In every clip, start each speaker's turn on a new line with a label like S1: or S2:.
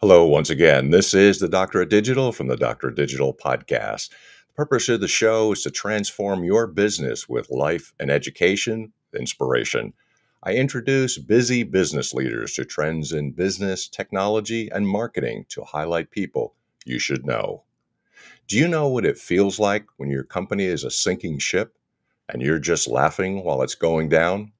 S1: Hello, once again. This is the Doctor of Digital from the Doctor of Digital podcast. The purpose of the show is to transform your business with life and education, inspiration. I introduce busy business leaders to trends in business, technology, and marketing to highlight people you should know. Do you know what it feels like when your company is a sinking ship and you're just laughing while it's going down?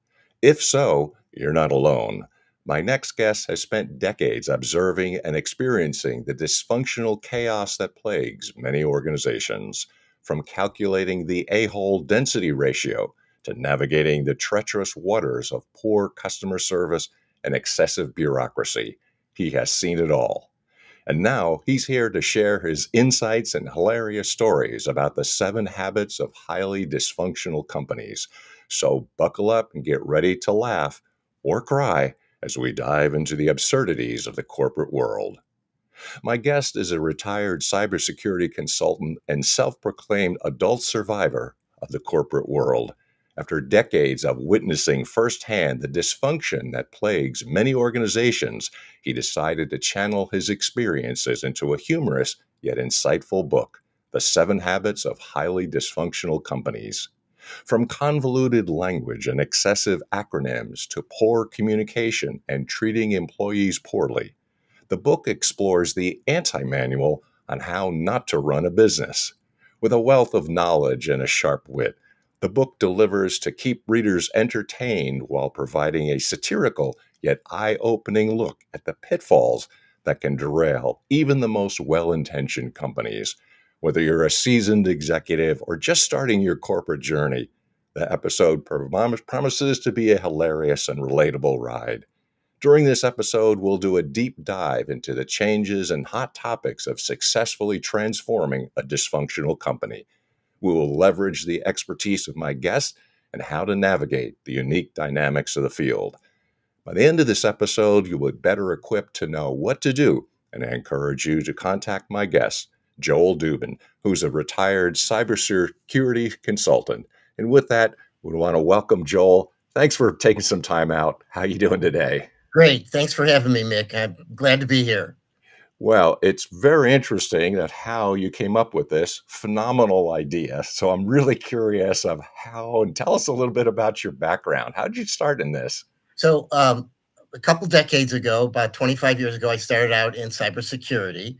S1: If so, you're not alone. My next guest has spent decades observing and experiencing the dysfunctional chaos that plagues many organizations, from calculating the a-hole density ratio to navigating the treacherous waters of poor customer service and excessive bureaucracy. He has seen it all. And now he's here to share his insights and hilarious stories about the 7 habits of highly dysfunctional companies. So buckle up and get ready to laugh or cry as we dive into the absurdities of the corporate world. My guest is a retired cybersecurity consultant and self proclaimed adult survivor of the corporate world. After decades of witnessing firsthand the dysfunction that plagues many organizations, he decided to channel his experiences into a humorous yet insightful book, The 7 Habits of Highly Dysfunctional Companies. From convoluted language and excessive acronyms to poor communication and treating employees poorly, the book explores the anti-manual on how not to run a business. With a wealth of knowledge and a sharp wit, the book delivers to keep readers entertained while providing a satirical yet eye-opening look at the pitfalls that can derail even the most well-intentioned companies. Whether you're a seasoned executive or just starting your corporate journey, the episode promises to be a hilarious and relatable ride. During this episode, we'll do a deep dive into the changes and hot topics of successfully transforming a dysfunctional company. We will leverage the expertise of my guest and how to navigate the unique dynamics of the field. By the end of this episode, you will be better equipped to know what to do, and I encourage you to contact my guest, Joel Dubin, who's a retired cybersecurity consultant. And with that, we want to welcome Joel. Thanks for taking some time out. How are you doing today?
S2: Great. Thanks for having me, Mick. I'm glad to be here.
S1: Well, it's very interesting that how you came up with this phenomenal idea. So I'm really curious of how, and tell us a little bit about your background. How did you start in this?
S2: So, a couple decades ago, about 25 years ago, I started out in cybersecurity.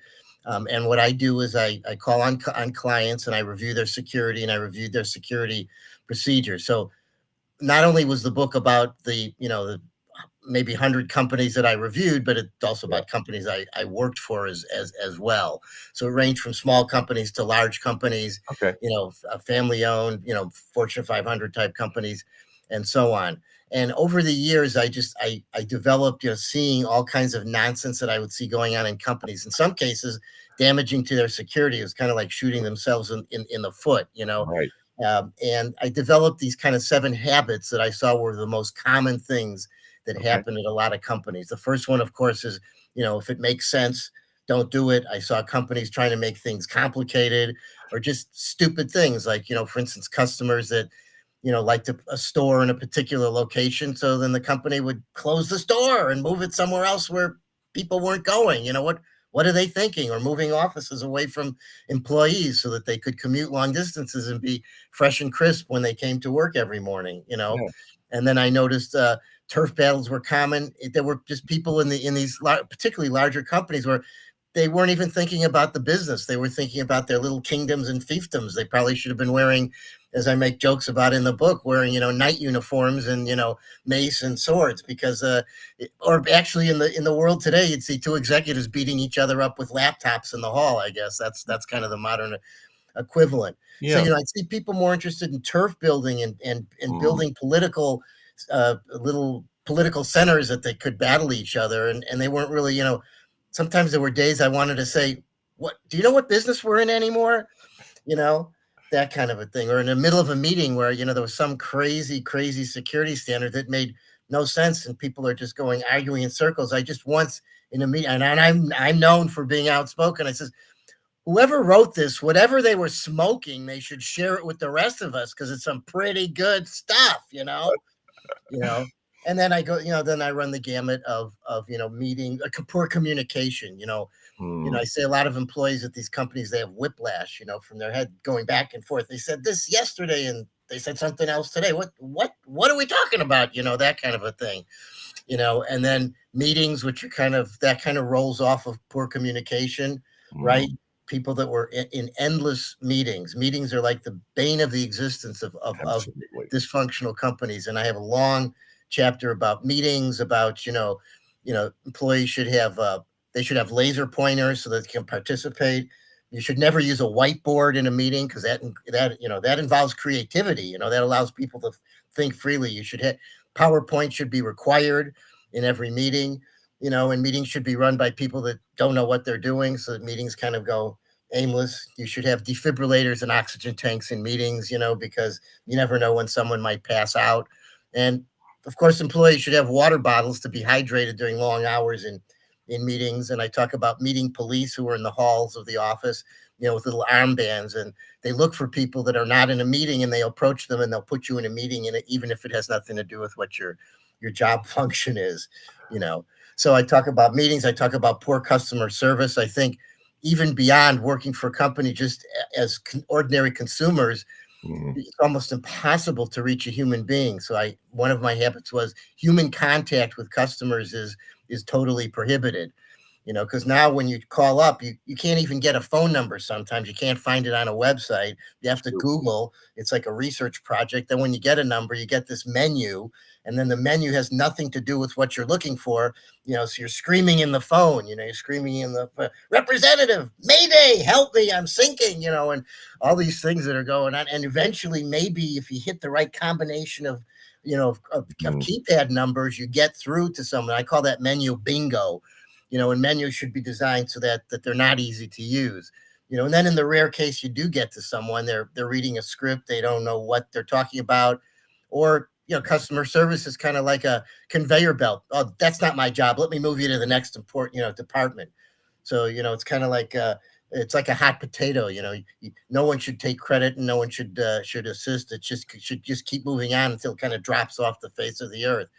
S2: And what I do is I call on clients and I review their security and I reviewed their security procedures. So not only was the book about the maybe 100 companies that I reviewed, but it's also about companies I worked for as well. So it ranged from small companies to large companies,
S1: Okay.
S2: family owned, Fortune 500 type companies, and so on. And over the years, I developed, seeing all kinds of nonsense that I would see going on in companies. In some cases, damaging to their security. It was kind of like shooting themselves in the foot,
S1: Right.
S2: And I developed these kind of 7 habits that I saw were the most common things that
S1: Okay.
S2: happen at a lot of companies. The first one, of course, is, if it makes sense, don't do it. I saw companies trying to make things complicated or just stupid things like, for instance, customers that, liked a store in a particular location. So then the company would close the store and move it somewhere else where people weren't going. What are they thinking? Or moving offices away from employees so that they could commute long distances and be fresh and crisp when they came to work every morning.
S1: Yeah.
S2: And then I noticed turf battles were common. There were just people in these particularly larger companies where they weren't even thinking about the business. They were thinking about their little kingdoms and fiefdoms. They probably should have been wearing, as I make jokes about in the book, wearing knight uniforms and mace and swords, because or actually in the world today, you'd see 2 executives beating each other up with laptops in the hall. I guess that's kind of the modern equivalent. So
S1: Yeah.
S2: I see people more interested in turf building and
S1: Mm.
S2: building little political centers that they could battle each other, and they weren't really. Sometimes there were days I wanted to say, "What do you know what business we're in anymore?" You know, that kind of a thing. Or in the middle of a meeting where there was some crazy security standard that made no sense, and people are just arguing in circles. I just once in a meeting, and I'm known for being outspoken. I says, whoever wrote this, whatever they were smoking, they should share it with the rest of us because it's some pretty good stuff. You know. And then I go, then I run the gamut of meeting poor communication. I
S1: Mm,
S2: say a lot of employees at these companies, they have whiplash, from their head going back and forth. They said this yesterday and they said something else today. What are we talking about? That kind of a thing. And then meetings, which are that kind of rolls off of poor communication, right?
S1: mm,
S2: People that were in endless meetings. Meetings are like the bane of the existence of
S1: absolutely.
S2: dysfunctional companies. And I have a long chapter about meetings, about, employees they should have laser pointers so that they can participate. You should never use a whiteboard in a meeting because that involves creativity. That allows people to think freely. PowerPoint should be required in every meeting, and meetings should be run by people that don't know what they're doing, so that meetings kind of go aimless. You should have defibrillators and oxygen tanks in meetings, because you never know when someone might pass out. And of course, employees should have water bottles to be hydrated during long hours in meetings. And I talk about meeting police who are in the halls of the office, with little armbands, and they look for people that are not in a meeting, and they approach them and they'll put you in a meeting, even if it has nothing to do with what your job function is, you know. So I talk about meetings, I talk about poor customer service. I think even beyond working for a company, just as ordinary consumers,
S1: Mm,
S2: it's almost impossible to reach a human being. So one of my habits was human contact with customers is totally prohibited. Because now when you call up, you can't even get a phone number sometimes. You can't find it on a website. You have to Google. It's like a research project. Then when you get a number, you get this menu, and then the menu has nothing to do with what you're looking for. So you're screaming in the phone, you're screaming in the representative, Mayday, help me, I'm sinking, and all these things that are going on. And eventually, maybe if you hit the right combination of
S1: mm,
S2: keypad numbers, you get through to someone. I call that menu bingo. And menus should be designed so that they're not easy to use. And then in the rare case you do get to someone, they're reading a script, they don't know what they're talking about, or customer service is kind of like a conveyor belt. Oh, that's not my job. Let me move you to the next important department. So it's like a hot potato. No one should take credit and no one should assist. It should just keep moving on until it kind of drops off the face of the earth.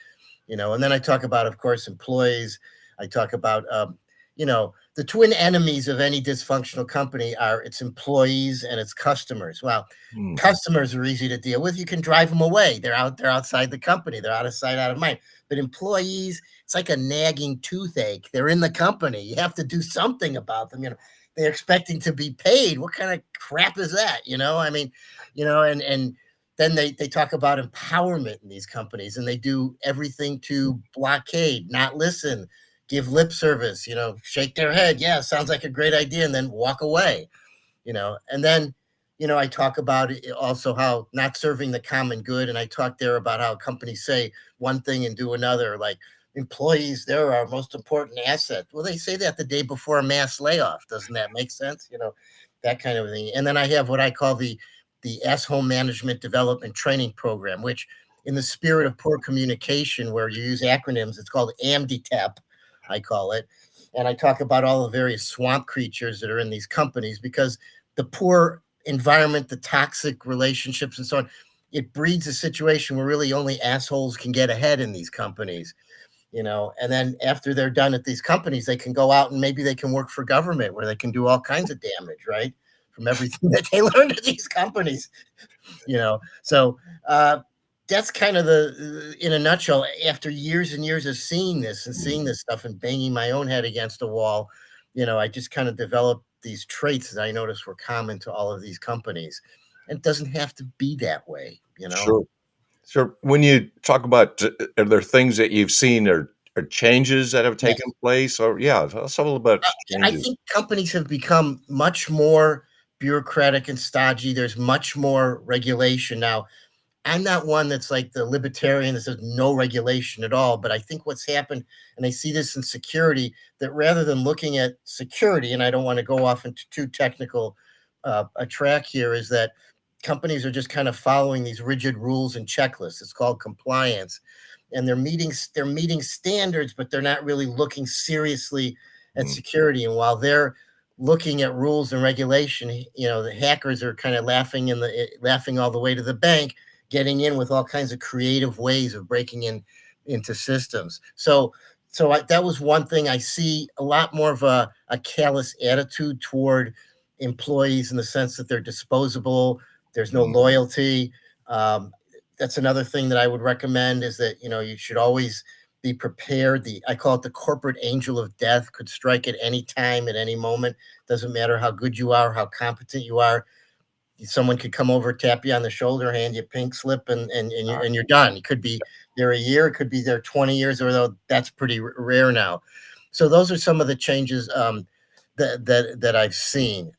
S2: And then I talk about, of course, employees. I talk about, the twin enemies of any dysfunctional company are its employees and its customers. Well,
S1: mm,
S2: customers are easy to deal with. You can drive them away. They're outside the company. They're out of sight, out of mind. But employees, it's like a nagging toothache. They're in the company. You have to do something about them. They're expecting to be paid. What kind of crap is that? I mean, and then they talk about empowerment in these companies, and they do everything to blockade, not listen, give lip service, shake their head, yeah, sounds like a great idea, and then walk away. And then I talk about also how not serving the common good, and I talk there about how companies say one thing and do another, like employees, they're our most important asset. Well, they say that the day before a mass layoff. Doesn't that make sense? That kind of thing. And then I have what I call the home management development training program, which in the spirit of poor communication, where you use acronyms, it's called AMDTAP, I call it. And I talk about all the various swamp creatures that are in these companies, because the poor environment, the toxic relationships, and so on, it breeds a situation where really only assholes can get ahead in these companies. And then after they're done at these companies, they can go out and maybe they can work for government where they can do all kinds of damage, right? From everything that they learned at these companies. So that's kind of in a nutshell. After years and years of seeing this and
S1: mm.
S2: seeing this stuff and banging my own head against a wall, I just kind of developed these traits that I noticed were common to all of these companies. And it doesn't have to be that way.
S1: Sure. Sure. When you talk about, are there things that you've seen or changes that have taken
S2: Yes.
S1: place? Or yeah, tell us a little about
S2: I
S1: changes.
S2: think companies have become much more bureaucratic and stodgy. There's much more regulation now. I'm not one that's like the libertarian that says no regulation at all, but I think what's happened, and I see this in security, that rather than looking at security, and I don't want to go off into too technical a track here, is that companies are just kind of following these rigid rules and checklists. It's called compliance, and they're meeting standards, but they're not really looking seriously at
S1: Mm,
S2: security. And while they're looking at rules and regulation, the hackers are kind of laughing all the way to the bank, getting in with all kinds of creative ways of breaking in into systems. So that was one thing. I see a lot more of a callous attitude toward employees in the sense that they're disposable. There's no
S1: Mhm.
S2: loyalty. Um, that's another thing that I would recommend is that you should always be prepared. The I call it the corporate angel of death could strike at any time, at any moment. Doesn't matter how good you are, how competent you are. Someone could come over, tap you on the shoulder, hand you a pink slip, and you're done. It could be there a year, it could be there 20 years, although that's pretty rare now. So those are some of the changes that I've seen.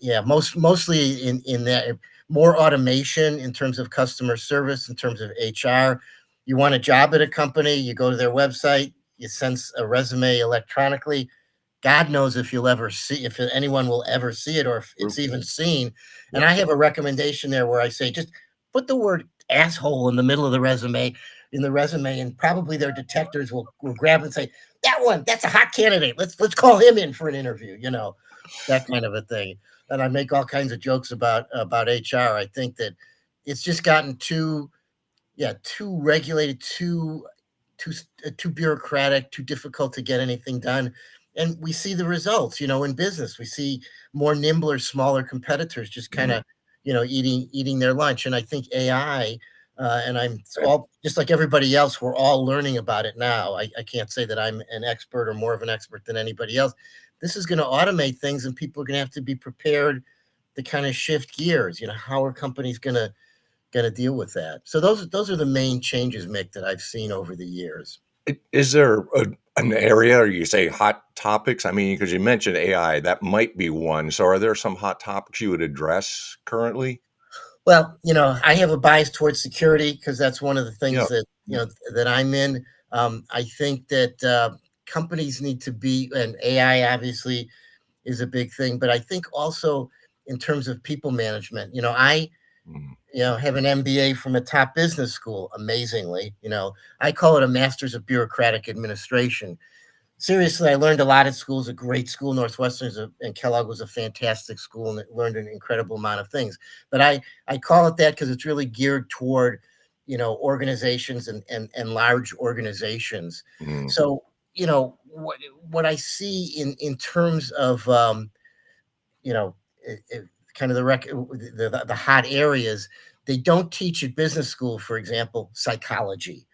S2: Yeah, mostly in that more automation in terms of customer service, in terms of HR. You want a job at a company, you go to their website, you send a resume electronically. God knows if you'll ever see if anyone will ever see it or if
S1: True.
S2: it's even seen. And
S1: Yep.
S2: I have a recommendation there where I say just put the word asshole in the middle of the resume, and probably their detectors will grab and say, that one, that's a hot candidate. Let's call him in for an interview, that kind of a thing. And I make all kinds of jokes about HR. I think that it's just gotten too yeah, too regulated, too bureaucratic, too difficult to get anything done. And we see the results, in business. We see more nimbler, smaller competitors just kind
S1: Mhm.
S2: of, eating their lunch. And I think AI, and I'm it's
S1: Okay.
S2: all just like everybody else, we're all learning about it now. I can't say that I'm an expert or more of an expert than anybody else. This is going to automate things, and people are going to have to be prepared to kind of shift gears. How are companies going to deal with that? So those are the main changes, Mick, that I've seen over the years.
S1: Is there an area, or you say hot topics? I mean, because you mentioned AI, that might be one. So, are there some hot topics you would address currently?
S2: Well, I have a bias towards security because that's one of the
S1: Yeah.
S2: things that
S1: Yeah.
S2: that I'm in. I think that companies need to be, and AI obviously is a big thing, but I think also in terms of people management. I
S1: Mhm.
S2: have an MBA from a top business school. Amazingly, I call it a Master's of Bureaucratic Administration. Seriously, I learned a lot at school. It's a great school. Northwestern and Kellogg was a fantastic school, and it learned an incredible amount of things. But I call it that because it's really geared toward organizations and large organizations.
S1: Mhm.
S2: So what I see in terms of you know, kind of the hot areas. They don't teach at business school, for example, psychology,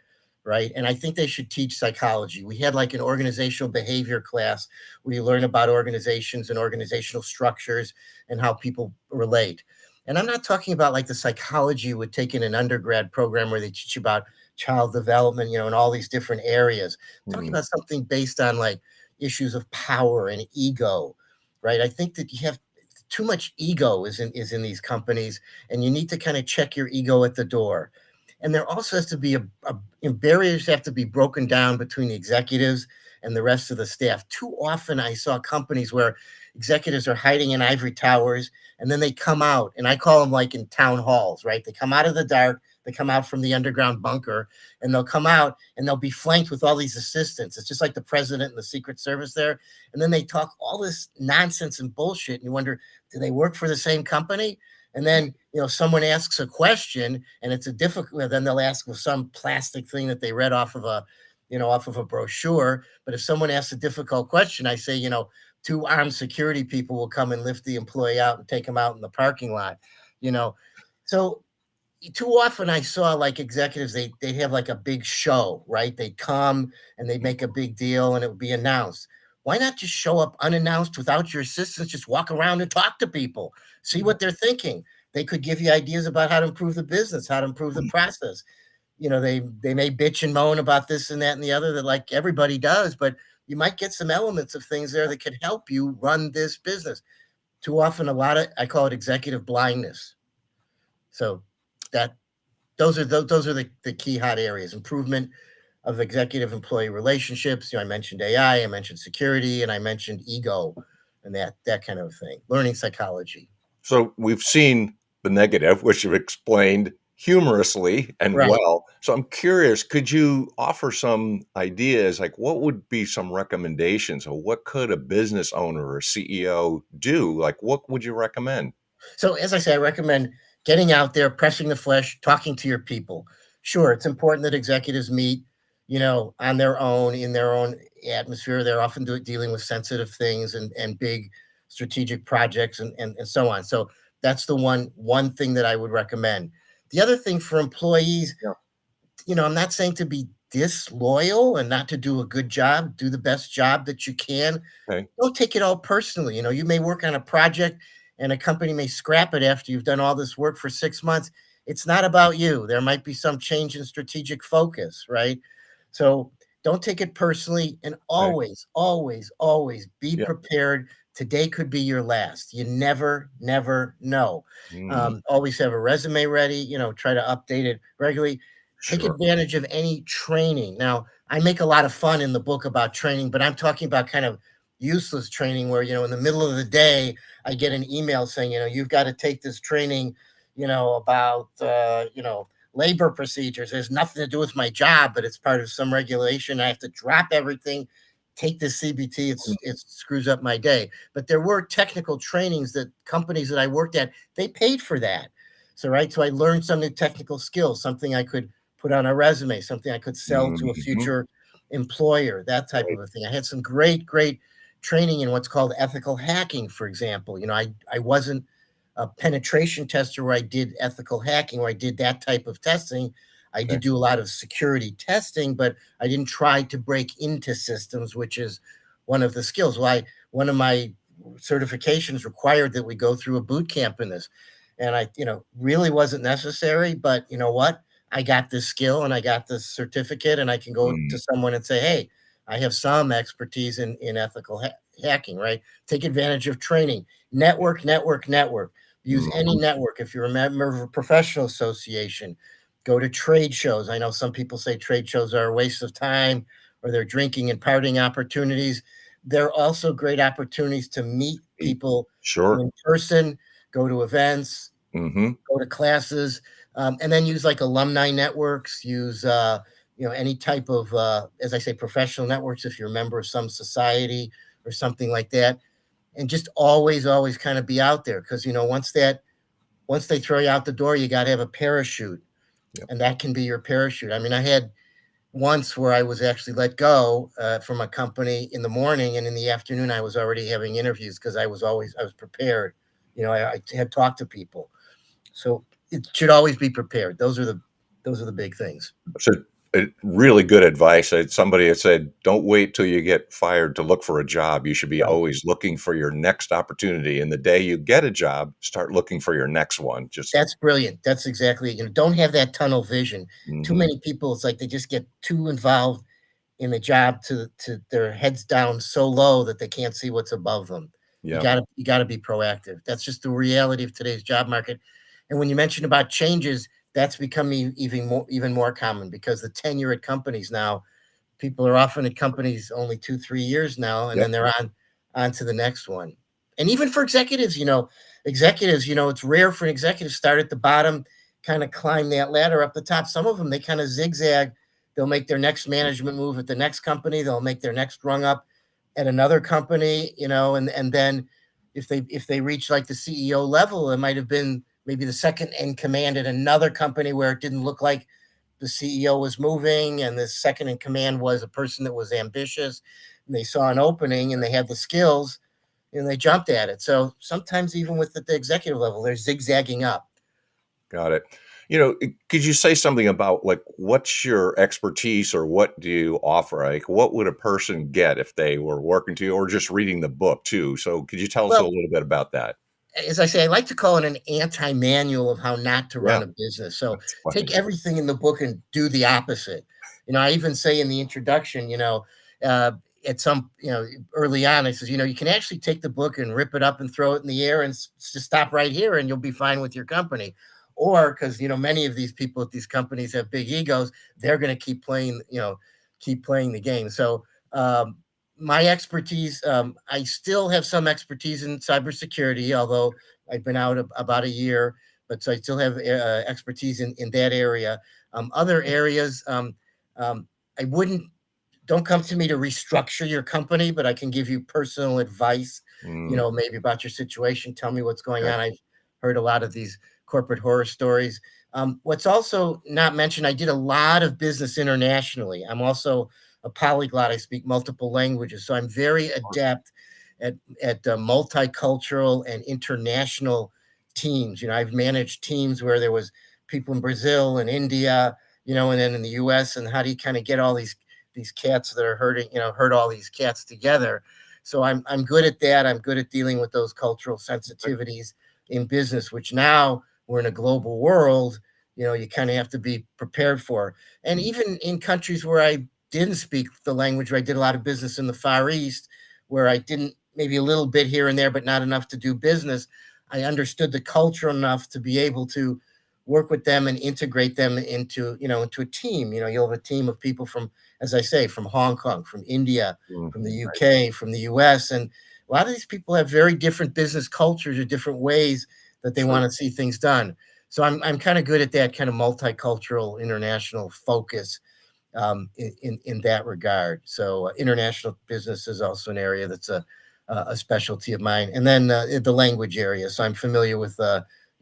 S2: right? And I think they should teach psychology. We had like an organizational behavior class where you learn about organizations and organizational structures and how people relate. And I'm not talking about like the psychology you would take in an undergrad program where they teach you about child development, and all these different areas. I'm talking
S1: Mhm.
S2: about something based on like issues of power and ego, right? I think that you have too much ego is in these companies, and you need to kind of check your ego at the door. And there also has to be barriers have to be broken down between the executives and the rest of the staff. Too often, I saw companies where executives are hiding in ivory towers, and then they come out, and I call them like in town halls, right? They come out of the dark, they come out from the underground bunker, and they'll come out and they'll be flanked with all these assistants. It's just like the president and the Secret Service there. And then they talk all this nonsense and bullshit, and you wonder, do they work for the same company? And then someone asks a question, and it's a difficult. Then they'll ask with some plastic thing that they read off of a brochure. But if someone asks a difficult question, I say, two armed security people will come and lift the employee out and take him out in the parking lot. You know, so too often I saw like executives, they have like a big show, right? They come and they make a big deal and it would be announced. Why not just show up unannounced without your assistants? Just walk around and talk to people, see
S1: Mhm.
S2: what they're thinking. They could give you ideas about how to improve the business, how to improve the process. They may bitch and moan about this and that and the other that like everybody does, but you might get some elements of things there that could help you run this business. Too often, a lot of I call it executive blindness. So that those are the key hot areas. Improvement of executive employee relationships. I mentioned AI, I mentioned security, and I mentioned ego and that kind of thing. Learning psychology.
S1: So we've seen the negative, which you've explained humorously and
S2: Right.
S1: well. So I'm curious, could you offer some ideas? Like, what would be some recommendations, or what could a business owner or CEO do? Like, what would you recommend?
S2: So as I say, I recommend getting out there, pressing the flesh, talking to your people. Sure, it's important that executives meet, on their own, in their own atmosphere. They're often dealing with sensitive things and big strategic projects and so on. So that's the one thing that I would recommend. The other thing for employees,
S1: Yeah.
S2: I'm not saying to be disloyal and not to do a good job, do the best job that you can.
S1: Okay.
S2: Don't take it all personally. You may work on a project and a company may scrap it after you've done all this work for 6 months. It's not about you. There might be some change in strategic focus, right? So don't take it personally and
S1: Okay.
S2: always, always, always be
S1: Yeah.
S2: prepared. Today could be your last. You never, never know.
S1: Mm,
S2: Always have a resume ready, try to update it regularly. Take
S1: sure.
S2: advantage of any training. Now, I make a lot of fun in the book about training, but I'm talking about kind of useless training where, in the middle of the day, I get an email saying, you've got to take this training, about, labor procedures. There's nothing to do with my job, but it's part of some regulation. I have to drop everything, take this CBT.
S1: Mm,
S2: It screws up my day. But there were technical trainings that companies that I worked at, they paid for that. So, right. So I learned some new technical skills, something I could put on a resume, something I could sell to a
S1: mhm.
S2: future employer, that type
S1: Right.
S2: of a thing. I had some great, great training in what's called ethical hacking, for example. I wasn't a penetration tester where I did ethical hacking, where I did that type of testing. I did
S1: Okay.
S2: do a lot of security testing, but I didn't try to break into systems, which is one of the skills. One of my certifications required that we go through a boot camp in this. And I, really wasn't necessary, but you know what? I got this skill and I got this certificate, and I can go
S1: Mm,
S2: to someone and say, hey, I have some expertise in ethical hacking, right? Take advantage of training, network, network, network. Use any
S1: mhm.
S2: network. If you're a member of a professional association, go to trade shows. I know some people say trade shows are a waste of time or they're drinking and partying opportunities. They're also great opportunities to meet
S1: E
S2: people
S1: Sure.
S2: in person, go to events,
S1: Mhm.
S2: go to classes, and then use like alumni networks, use any type of as I say, professional networks if you're a member of some society or something like that, and just always, always kind of be out there because once they throw you out the door, you got to have a parachute,
S1: Yep.
S2: and that can be your parachute. I mean, I had once where I was actually let go from a company in the morning, and in the afternoon, I was already having interviews because I was prepared. I had talked to people, so it should always be prepared. Those are the big things.
S1: So, really good advice. Somebody had said, "Don't wait till you get fired to look for a job. You should be
S2: Right.
S1: always looking for your next opportunity, and the day you get a job, start looking for your next one." Just
S2: That's brilliant. That's exactly it. Don't have that tunnel vision. Too
S1: mhm.
S2: many people, it's like they just get too involved in the job to their heads down so low that they can't see what's above them. You
S1: Yep.
S2: gotta you gotta be proactive. That's just the reality of today's job market. And when you mentioned about changes, that's becoming even more common because the tenure at companies now, people are often at companies only 2, 3 years now, and
S1: Yep.
S2: then they're on to the next one. And even for executives, it's rare for an executive to start at the bottom, kind of climb that ladder up the top. Some of them, they kind of zigzag. They'll make their next management move at the next company. They'll make their next rung up at another company, and then if they reach like the CEO level, it might have been maybe the second in command at another company where it didn't look like the CEO was moving, and the second in command was a person that was ambitious, and they saw an opening and they had the skills and they jumped at it. So sometimes even with the executive level, they're zigzagging up.
S1: Got it. Could you say something about, like, what's your expertise or what do you offer? Like, what would a person get if they were working to you or just reading the book too? So could you tell us a
S2: Well,
S1: little bit about that?
S2: as I say, I like to call it an anti-manual of how not to
S1: Yeah,
S2: run a business. So
S1: that's
S2: take
S1: funny.
S2: everything in the book and do the opposite. I even say in the introduction, uh, at some, early on, I says, you can actually take the book and rip it up and throw it in the air and just stop right here, and you'll be fine with your company. Or because many of these people at these companies have big egos, they're going to keep playing the game. So my expertise, I still have some expertise in cybersecurity, although I've been out about a year, but so I still have expertise in that area. Other areas, um, I wouldn't, don't come to me to restructure your company, but I can give you personal advice,
S1: Mm,
S2: maybe about your situation. Tell me what's going
S1: okay.
S2: on. I've heard a lot of these corporate horror stories. What's also not mentioned, I did a lot of business internationally. I'm also a polyglot. I speak multiple languages, so I'm very adept at multicultural and international teams. I've managed teams where there was people in Brazil and India, and then in the U.S. And how do you kind of get all these cats that are herding, herd all these cats together? So I'm good at that. I'm good at dealing with those cultural sensitivities in business, which now we're in a global world, you kind of have to be prepared for. And even in countries where I didn't speak the language, where I did a lot of business in the Far East, where I didn't, maybe a little bit here and there, but not enough to do business, I understood the culture enough to be able to work with them and integrate them into a team. You'll have a team of people from, as I say, from Hong Kong, from India, from the UK, from the US. And a lot of these people have very different business cultures or different ways that they want to see things done. So I'm kind of good at that kind of multicultural international focus in that regard. So international business is also an area that's a specialty of mine. And then the language area. So I'm familiar with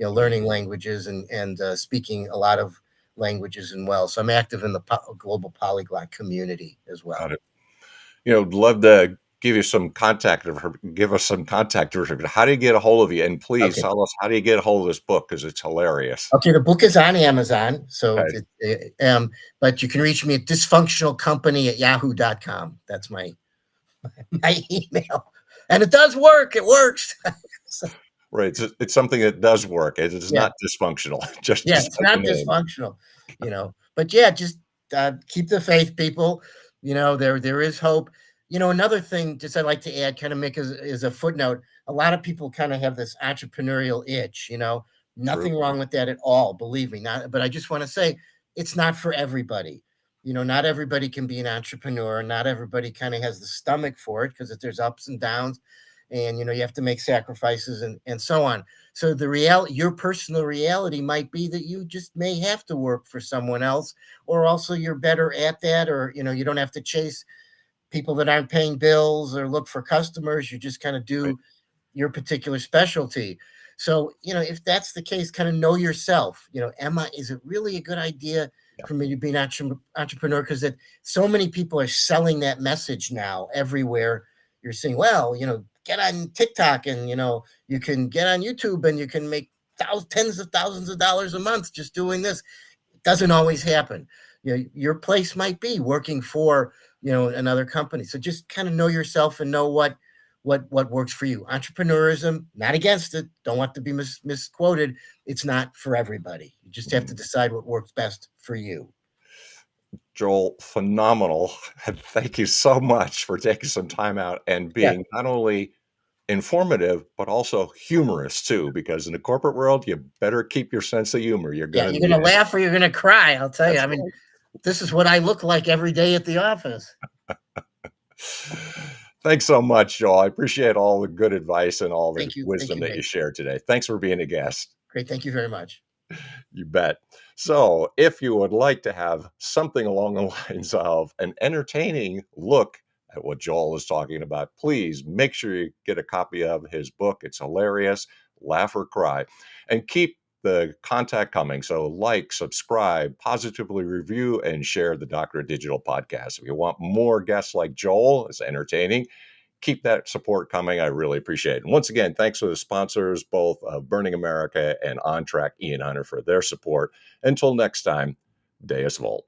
S2: learning languages and speaking a lot of languages as well. So I'm active in the global polyglot community as well.
S1: Got it. Love to give you some contact of her. Give us some contact of her. How do you get a hold of you? And please
S2: Okay.
S1: tell us, how do you get a hold of this book? Because it's hilarious.
S2: Okay, the book is on Amazon. So,
S1: Okay.
S2: but you can reach me at dysfunctionalcompany@yahoo.com. That's my email. And it does work. It works. So,
S1: Right. It's something that does work. It is
S2: yeah.
S1: not dysfunctional, just
S2: Yeah,
S1: just
S2: it's
S1: like the
S2: not
S1: name.
S2: dysfunctional. But yeah, just keep the faith, people. There is hope. Another thing, just I'd like to add, kind of make is a footnote. A lot of people kind of have this entrepreneurial itch.
S1: True.
S2: Nothing wrong with that at all. Believe me, not. But I just want to say it's not for everybody. Not everybody can be an entrepreneur. Not everybody kind of has the stomach for it because there's ups and downs, and you have to make sacrifices and so on. So your personal reality might be that you just may have to work for someone else, or also you're better at that, or you don't have to chase people that aren't paying bills or look for customers. You just kind of
S1: Right.
S2: do your particular specialty. So, if that's the case, kind of know yourself. Emma, is it really a good idea
S1: Yeah.
S2: for me to be an entrepreneur? Because so many people are selling that message now everywhere. You're saying, well, get on TikTok and, you can get on YouTube and you can make tens of thousands of dollars a month just doing this. It doesn't always happen. Your place might be working for, another company. So just kind of know yourself and know what works for you. Entrepreneurism, not against it. Don't want to be misquoted. It's not for everybody. You just have to decide what works best for you.
S1: Joel, phenomenal. Thank you so much for taking some time out and
S2: Yeah.
S1: being not only informative, but also humorous too, because in the corporate world, you better keep your sense of humor. You're
S2: Yeah.
S1: going to
S2: You're
S1: need
S2: going to
S1: it.
S2: laugh or you're going to cry. I'll tell you.
S1: That's
S2: I mean,
S1: right.
S2: this is what I look like every day at the office.
S1: Thanks so much, Joel. I appreciate all the good advice and all the
S2: Thank you. Thank
S1: wisdom
S2: you,
S1: that you
S2: Mick.
S1: shared today. Thanks for being a guest.
S2: Great. Thank you very much.
S1: You bet. So, if you would like to have something along the lines of an entertaining look at what Joel is talking about, please make sure you get a copy of his book. It's hilarious, laugh or cry, and keep the contact coming. So, like, subscribe, positively review, and share the Doctor of Digital podcast. If you want more guests like Joel, it's entertaining, keep that support coming. I really appreciate it. And once again, thanks to the sponsors, both Burning America and On Track Ian Hunter, for their support. Until next time, Deus Volt.